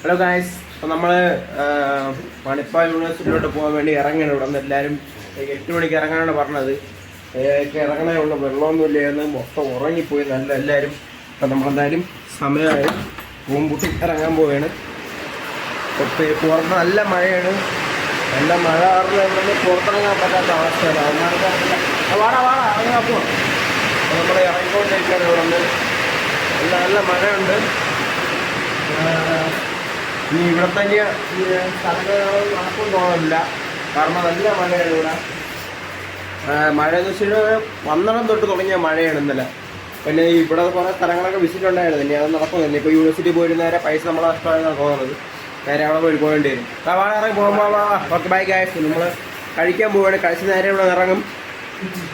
Hello guys, അപ്പോൾ നമ്മൾ മണിപ്പാൽ യൂണിവേഴ്സിറ്റിയിലോട്ട് പോകാൻ വേണ്ടി ഇറങ്ങണം. ഇവിടെ നിന്ന് എല്ലാവരും 8 മണിക്ക് ഇറങ്ങാനാണ് പറഞ്ഞത്. ഇറങ്ങണേ ഉള്ളൂ, വെള്ളമൊന്നുമില്ലായിരുന്നു, മൊത്തം ഉറങ്ങിപ്പോയി നല്ല എല്ലാവരും. അപ്പം നമ്മളെന്തായാലും സമയമായി പൂമ്പുട്ടി ഇറങ്ങാൻ പോവുകയാണ്. പുറത്ത് നല്ല മഴയാണ്. നല്ല മഴ കാരണം പുറത്തിറങ്ങാൻ പറ്റാത്ത അവസ്ഥയാണ്. വാടാ ഇറങ്ങാൻ പോവാം. അപ്പോൾ നമ്മൾ ഇറങ്ങിക്കൊണ്ടിരിക്കുകയാണ്. ഇവിടെ നിന്ന് നല്ല മഴയുണ്ട്. ഇനി ഇവിടെ തന്നെ സ്ഥലങ്ങൾ നടക്കും തോന്നില്ല, കാരണം നല്ല മഴയാണ് ഇവിടെ. മഴ എന്ന് വെച്ചാൽ വന്നണം തൊട്ട് തുടങ്ങിയ മഴയാണ് ഇന്നലെ. പിന്നെ ഇവിടെ കുറേ സ്ഥലങ്ങളൊക്കെ വിസിറ്റ് ഉണ്ടായിരുന്നു. ഇനി അത് നടക്കുന്നില്ല. ഇപ്പോൾ യൂണിവേഴ്സിറ്റി പോയിട്ട് നേരെ പൈസ നമ്മളെ നഷ്ടമായെന്നാണ് തോന്നുന്നത്. നേരെ അവിടെ പോകേണ്ടി വരും. ഇറങ്ങി പോകുമ്പോൾ ഓക്കെ ബൈ ഗായ്സ്. നമ്മൾ കഴിക്കാൻ പോവുകയാണ്. കഴിച്ച് നേരെ ഇവിടെ ഇറങ്ങും.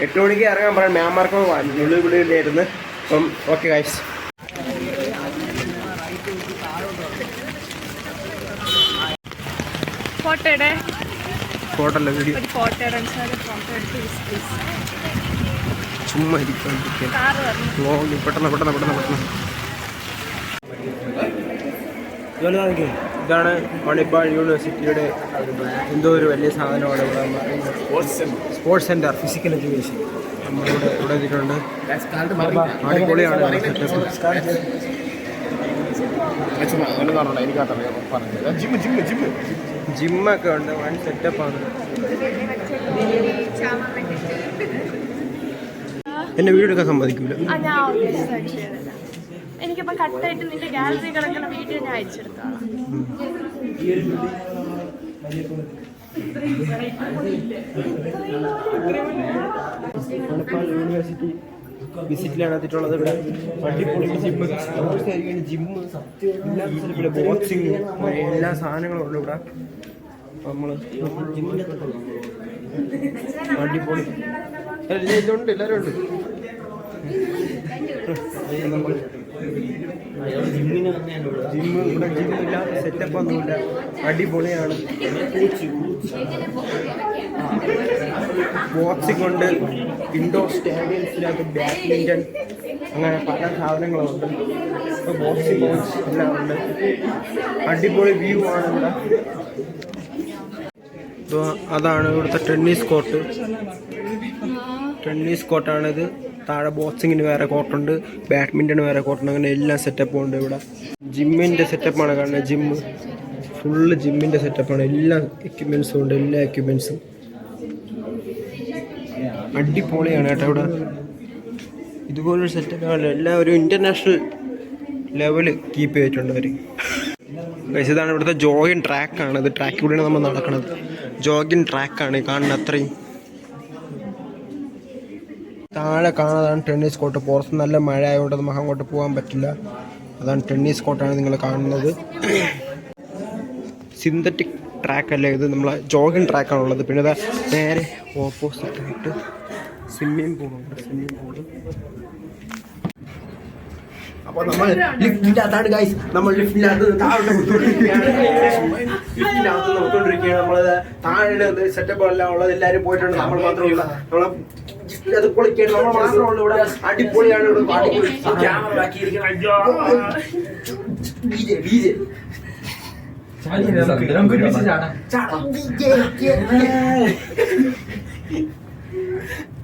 8 മണിക്ക് ഇറങ്ങാൻ പറയാം. മ്യാൻമാർക്ക് വിളിവിളിയായിരുന്നു. അപ്പം ഓക്കെ ഗായ്സ്. ഫോട്ടോ വീഡിയോ ചുമ്മാ പെട്ടെന്ന് ഇതാണ് മണിപ്പാൽ യൂണിവേഴ്സിറ്റിയുടെ എന്തോ ഒരു വലിയ സാധനമാണ് ഇവിടെ. സ്പോർട്സ് സെന്റർ, ഫിസിക്കൽ എഡ്യൂക്കേഷൻ നമ്മളിവിടെ ഇവിടെ എത്തിയിട്ടുണ്ട്. അടിപൊളിയാണ്. ജിമ്മൊക്കെ ഉണ്ട്, വൺ സെറ്റപ്പാണ്. എന്നെ വീഡിയോ എടുക്കാൻ സമ്മതിക്കൂല. എനിക്കിപ്പോ കട്ടായിട്ട് നിന്റെ ഗാലറി കിടക്കുന്ന വീഡിയോ ഞാൻ അയച്ചെടുത്തോളാം. മണിപ്പാൽ യൂണിവേഴ്സിറ്റി വിസിറ്റിലാണ് എത്തിയിട്ടുള്ളത്. ഇവിടെ അടിപൊളി ജിമ്മ്, ബോക്സിങ്, എല്ലാ സാധനങ്ങളും ഉണ്ട് ഇവിടെ. നമ്മൾ അടിപൊളി ഇതുണ്ട്, എല്ലാവരും ഉണ്ട്. ജിമ്മ് ഇവിടെ ജിമ്മില്ലാത്ത സെറ്റപ്പ് ഒന്നുമില്ല, അടിപൊളിയാണ്. ബോക്സിംഗ് ഉണ്ട്, ഇൻഡോർ സ്റ്റേഡിയംസിനകത്ത് ബാഡ്മിൻ്റൺ, അങ്ങനെ പല സാധനങ്ങളുണ്ട്. ബോക്സിംഗ് കോച്ച് എല്ലാം ഉണ്ട്. അടിപൊളി വ്യൂ ആണ് ഇവിടെ. അതാണ് ഇവിടുത്തെ ടെന്നീസ് കോർട്ടാണിത്. താഴെ ബോക്സിങ്ങിന് വേറെ കോർട്ടുണ്ട്, ബാഡ്മിൻ്റൺ വേറെ കോർട്ടുണ്ട്, അങ്ങനെ എല്ലാം സെറ്റപ്പും ഉണ്ട് ഇവിടെ. ജിമ്മിൻ്റെ സെറ്റപ്പാണ് കാണുന്നത്. ജിമ്മ് ഫുള്ള് ജിമ്മിൻ്റെ സെറ്റപ്പാണ്. എല്ലാ എക്യുപ്മെൻസും ഉണ്ട്, എല്ലാ എക്യുപ്മെൻസും അടിപൊളിയാണ് കേട്ടോ. ഇവിടെ ഇതുപോലൊരു സെറ്റപ്പാണ്. എല്ലാം ഒരു ഇൻ്റർനാഷണൽ ലെവല് കീപ്പ് ചെയ്തിട്ടുണ്ട് അവർ. ഇതാണ് ഇവിടുത്തെ ജോഗിങ് ട്രാക്കാണ്. ഇത് ട്രാക്കിലൂടെയാണ് നമ്മൾ നടക്കുന്നത്. ജോഗിങ് ട്രാക്കാണ് കാണുന്നത്. അത്രയും താഴെ കാണാതാണ് ടെന്നീസ് കോർട്ട്. പുറത്ത് നല്ല മഴ ആയതുകൊണ്ട് നമുക്ക് അങ്ങോട്ട് പോകാൻ പറ്റില്ല. അതാണ് ടെന്നീസ് കോർട്ടാണ് നിങ്ങൾ കാണുന്നത്. സിന്തറ്റിക് ട്രാക്കല്ല ഇത്, നമ്മളെ ജോഗിങ് ട്രാക്കാണുള്ളത്. പിന്നെ ഇതാ നേരെ ഓപ്പോസിറ്റായിട്ട് സ്വിമ്മിങ് പൂളുണ്ട്. അപ്പോൾ നമ്മൾ ലിഫ്റ്റിനകത്താണ് ഗൈസ്. നമ്മൾ ലിഫ്റ്റിനകത്ത് നോക്കിക്കൊണ്ടിരിക്കുകയാണ്. നമ്മൾ താഴെ സെറ്റപ്പ് എല്ലാം ഉള്ളത്, എല്ലാവരും പോയിട്ടുണ്ട്. നമ്മൾ മാത്രമല്ല, നമ്മളെ അത് പൊളിക്കാണ്. നമ്മൾ മാത്രമുള്ളൂ ഇവിടെ. അടിപൊളിയാണ് ഇവിടെ.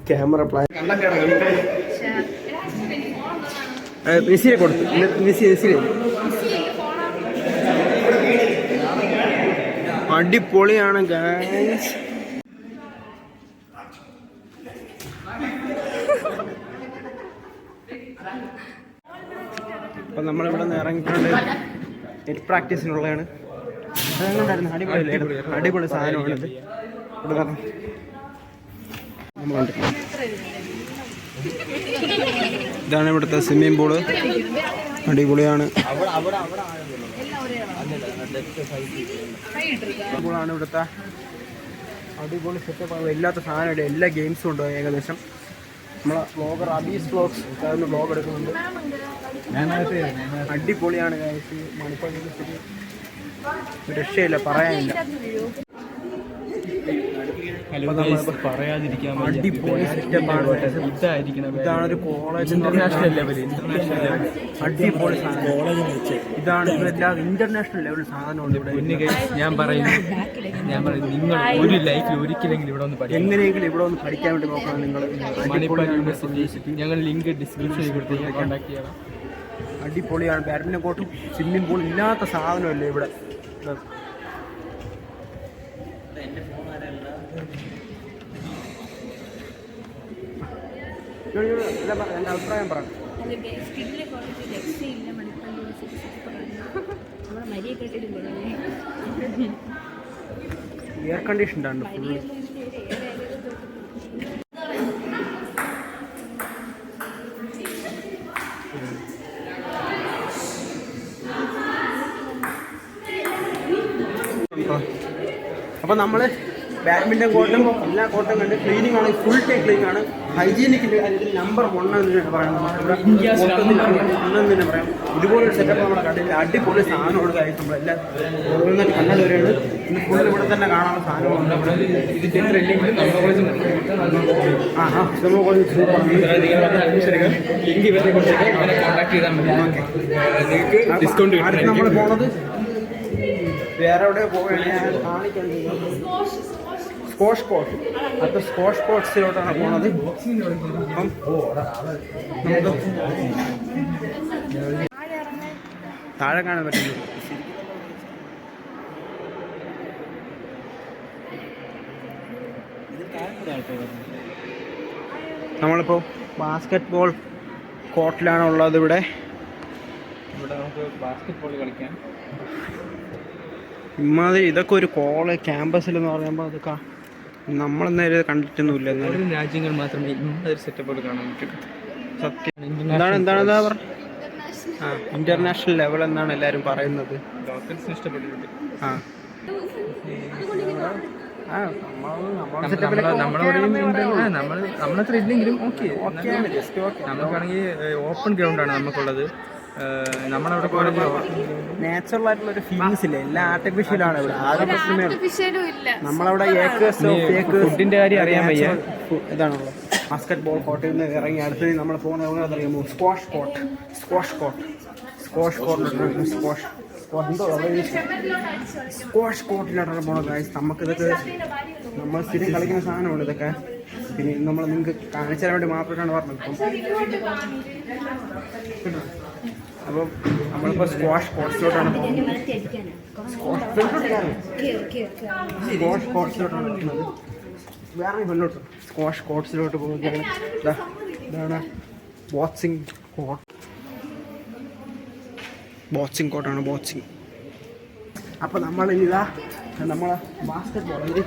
ക്യാമറ പ്ലാൻ മെസ്സിയെ കൊടുത്തു. മെസ്സി അടിപൊളിയാണ് ഗൈസ്. അപ്പം നമ്മളിവിടെ നിന്ന് ഇറങ്ങിയിട്ടുണ്ട്. നെറ്റ് പ്രാക്ടീസിനുള്ളതാണ്. അതെങ്ങനെയായിരുന്നു? അടിപൊളി സാധനമാണിത്. ഇവിടെ നമ്മളുണ്ട്. ഇതാണ് ഇവിടുത്തെ സ്വിമ്മിംഗ് പൂള്. അടിപൊളിയാണ്. പൂളാണ് ഇവിടുത്തെ. അടിപൊളി സെറ്റപ്പ്. ഇല്ലാത്ത സാധനമില്ല, എല്ലാ ഗെയിംസും ഉണ്ട് ഏകദേശം. നമ്മളെ വ്ളോഗർ അബീസ് വ്ളോഗ്സ് അതൊന്ന് വ്ളോഗ് എടുക്കുന്നുണ്ട്. അടിപൊളിയാണ് ഗൈസ്. മണിപ്പാൽ യൂണിവേഴ്സിറ്റി രക്ഷയില്ല, പറയാനില്ല. അടിപൊളി സെറ്റപ്പാണ്. ഇതാണ് ഒരു കോളേജ്, ഇന്റർനാഷണൽ ലെവൽ. അടിപൊളി സാധനം. ഇതാണ് ഇതെല്ലാം ഇന്റർനാഷണൽ ലെവൽ സാധനമുണ്ട് ഇവിടെ. ഞാൻ പറയുന്നു നിങ്ങൾ ഒരു ലൈഫിൽ ഒരിക്കലെങ്കിലും ഇവിടെ ഒന്ന് പഠിക്കും. എങ്ങനെയെങ്കിലും ഇവിടെ ഒന്ന് പഠിക്കാൻ വേണ്ടി നോക്കണം നിങ്ങൾ. മണിപ്പാൽ യൂണിവേഴ്സിറ്റി ഞങ്ങൾ ലിങ്ക് ഡിസ്ക്രിപ്ഷനിൽ കൊടുത്ത് കോൺടാക്ട് ചെയ്യണം. അടിപൊളിയാണ്. ബാഡ്മിൻ്റൺ കോർട്ടും സ്വിമ്മിംഗ് പൂളും ഇല്ലാത്ത സാധനമല്ലേ ഇവിടെ. എൻ്റെ അഭിപ്രായം പറയാം. എയർ കണ്ടീഷൻഡ് ആണ് ഫുള്ള്. അപ്പോൾ നമ്മൾ ബാഡ്മിൻ്റൺ കോർട്ടും എല്ലാ കോർട്ടും കണ്ട് ക്ലീനിങ് ആണ്, ഫുൾ ടൈം ക്ലീനിങ് ആണ്. ഹൈജീനിക്കിൻ്റെ കാര്യത്തിൽ നമ്പർ 1 എന്ന് തന്നെ പറയാം. നമ്മുടെ ഒന്നെന്ന് തന്നെ പറയാം. ഇതുപോലൊരു സെറ്റപ്പ് നമ്മുടെ കണ്ടില്ല. അടിപൊളി സാധനമാണ് കാര്യം. നമ്മളെല്ലാം ഓരോന്നായിട്ട് കണ്ടു വരികയാണ്. ഇന്ന് ഫുൾ ഇവിടെ തന്നെ കാണാനുള്ള സാധനങ്ങളുണ്ട്. നമ്മൾ പോണത് വേറെ എവിടെ പോവുകയാണെങ്കിൽ കാണിക്കാൻ സ്ക്വാഷ് കോർട്ട്. അപ്പോൾ സ്ക്വാഷ് കോർട്സിലോട്ടാണ് പോണത്. അപ്പം താഴെ കാണാൻ പറ്റുന്നു. നമ്മളിപ്പോൾ ബാസ്കറ്റ് ബോൾ കോർട്ടിലാണ് ഉള്ളത്. ഇവിടെ നമുക്ക് ബാസ്കറ്റ് ബോൾ കളിക്കാൻ ഇമാതിരി ഇതൊക്കെ ഒരു കോളേജ് ക്യാമ്പസിൽ എന്ന് പറയുമ്പോൾ അതൊക്കെ നമ്മളെന്നേരം കണ്ടിട്ടൊന്നുമില്ല. എന്നാലും രാജ്യങ്ങൾ മാത്രമേ ഇന്നൊരു സെറ്റപ്പ് കാണാൻ പറ്റും. സത്യം. എന്താണെന്താ പറഞ്ഞത്? ഇന്റർനാഷണൽ ലെവൽ എന്നാണ് എല്ലാവരും പറയുന്നത്. ലോക്കൽസിന് ഇഷ്ടപ്പെട്ടിട്ടുണ്ട്. നമ്മളത്ര ഇല്ലെങ്കിലും ഓക്കെ. നമുക്കാണെങ്കിൽ ഓപ്പൺ ഗ്രൗണ്ടാണ് നമുക്കുള്ളത്. നമ്മളവിടെ കോളേജിൽ നാച്ചുറൽ ആയിട്ടുള്ള ഒരു ഫീലിങ്സ് ഇല്ല. എല്ലാം ആർട്ടിഫിഷ്യലാണ് ഇവിടെ. നമ്മളവിടെ ഫുഡിന്റെ കാര്യം അറിയാൻ വയ്യ. ഇതാണുള്ളത്. ബാസ്കറ്റ് ബോൾ കോർട്ടിൽ നിന്ന് ഇറങ്ങി അടുത്ത് നമ്മൾ പോകുന്നത് അറിയാമോ? Squash court. സ്ക്വാഷ് കോർട്ടിലോട്ടാണ് സ്ക്വാഷ് കോർട്ടിലോട്ടാണ് പോകുന്നത് ഗൈസ്. നമുക്കിതൊക്കെ നമ്മൾ സ്ഥിരം കളിക്കുന്ന സാധനമാണ് ഇതൊക്കെ. പിന്നെ നമ്മൾ നിങ്ങൾക്ക് കാണിച്ചു തരാൻ വേണ്ടി മാത്രമാണ് പറഞ്ഞത്. അപ്പം നമ്മളിപ്പോൾ സ്ക്വാഷ് കോർട്സിലോട്ടാണ് പോകുന്നത്. സ്ക്വാഷ് കോർട്സിലോട്ടാണ് പോകുന്നത്. വേറെ മുന്നോട്ട് സ്ക്വാഷ് കോർട്സിലോട്ട് പോകുകയാണ്. ഇതാണ് ബോക്സിംഗ് കോർട്ടാണ്. ബോക്സിംഗ്. അപ്പോൾ നമ്മളിതാ നമ്മളെ ബാസ്കറ്റ് ബോൾ അതിൽ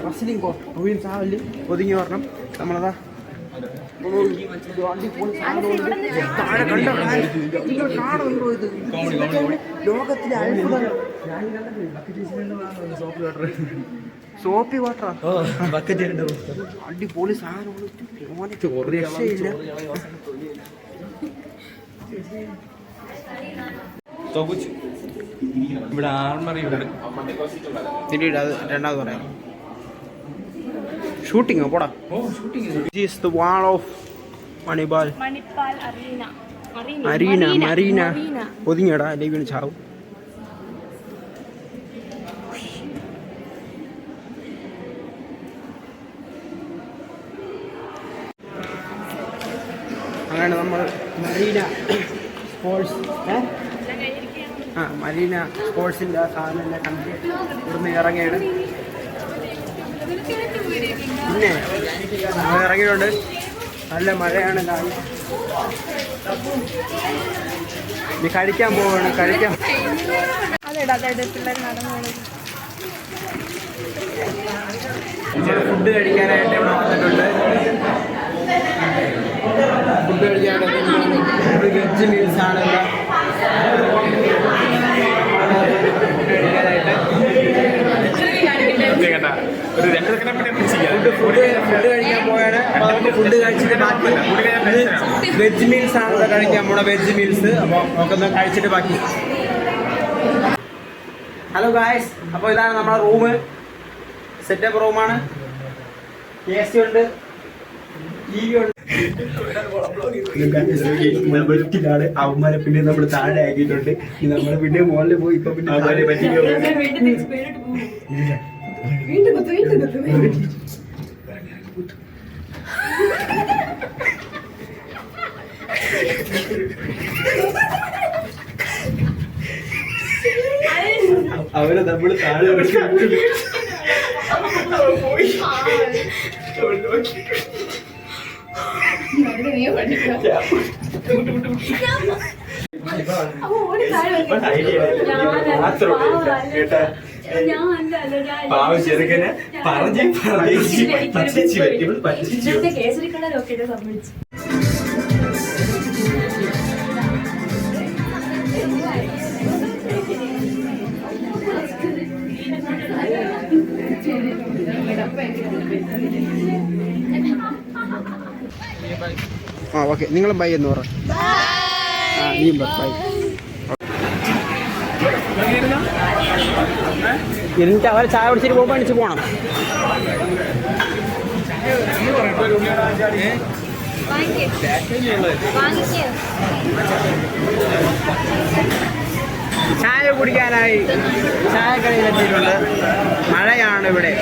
റെസ്ലിംഗ് കോർട്ട് റൂയിൻ സാവല് ഒതുങ്ങി വരണം. നമ്മളതാ ലോകത്തിലെ അത്ഭുതം. സോപ്പി വാട്ടറാ അടിപൊളി സാധനമാണ്. രക്ഷയില്ല. ഇവിടെ ആർമറി ഉണ്ട്. അത് രണ്ടാമത് പറയാം. ഷൂട്ടിങ്ങോ പോടാ. വാൾ ഓഫ് മണിപ്പാൽ മരീന ഒതുങ്ങിയടാ അല്ലെങ്കിൽ വീണ് ചാവും. അങ്ങനെ നമ്മൾ മരീന സ്പോർട്സ് മരീന സ്പോർട്സിൻ്റെ ആ സാധനം എല്ലാം കണ്ട് ഇവിടുന്ന് ഇറങ്ങിയാണ്. പിന്നെ നമ്മൾ ഇറങ്ങിയിട്ടുണ്ട്. നല്ല മഴയാണ്. ഇനി കഴിക്കാൻ പോവാണ്. കഴിക്കാൻ ഫുഡ് കഴിക്കാനായിട്ട് ഇവിടെ വന്നിട്ടുണ്ട്. ഫുഡ് കഴിക്കാനായിട്ട് വെജ് മീൽസ് ആണല്ലോ. ഫുഡ് കഴിക്കാൻ പോയാണ്. അപ്പോൾ നമുക്ക് ഫുഡ് കഴിച്ചിട്ട് ബാക്കി വെജ് മീൽസ് ആണല്ലോ കഴിക്കാൻ പോണ. Veg meals. അപ്പോൾ നമുക്കൊന്ന് കഴിച്ചിട്ട് ബാക്കി. ഹലോ ഗായ്സ്, അപ്പോൾ ഇതാണ് നമ്മുടെ റൂം. സെറ്റപ്പ് റൂമാണ്, AC ഉണ്ട്, TV ഉണ്ട്. അവന്മാരെ പിന്നെ നമ്മൾ താഴെ ആക്കിയിട്ടുണ്ട്. നമ്മള് പിന്നെ മുകളിൽ പോയി ഇപ്പൊ പിന്നെ അവരെ നമ്മള് താഴെ ചെറുക്കനെ കേസരി കളറൊക്കെ സംഭവിച്ചു. ആ ഓക്കെ, നിങ്ങളും ബൈ എന്ന് പറ. നീയും ബൈ. എന്നിട്ട് അവരെ ചായ കുടിച്ചിട്ട് പോകുമ്പോൾ അടിച്ച് പോകണം. ചായ കുടിക്കാനായി ചായക്കടയിലെത്തിയിട്ടുണ്ട്. മഴയാണ് ഇവിടെ.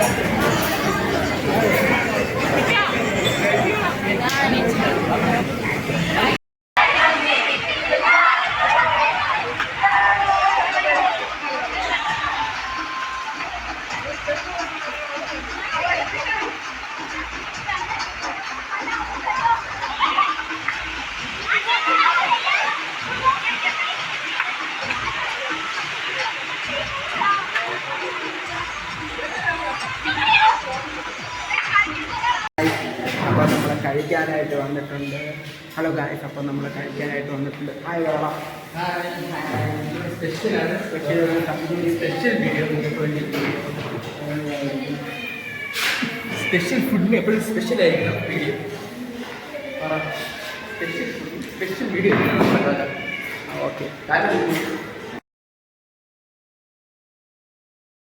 അപ്പോൾ നമ്മൾ കഴിക്കാനായിട്ട് വന്നിട്ടുണ്ട്. ഹലോ ഗായ്സ്, അപ്പോൾ നമ്മൾ കഴിക്കാനായിട്ട് വന്നിട്ടുണ്ട്. ഹായ് വേള. സ്പെഷ്യലാണ്, സ്പെഷ്യൽ വീഡിയോ നിങ്ങൾക്ക് വേണ്ടി. സ്പെഷ്യൽ ഫുഡിന് എപ്പോഴും സ്പെഷ്യൽ ആയിരിക്കണം വീഡിയോ. Special video. ഓക്കെ.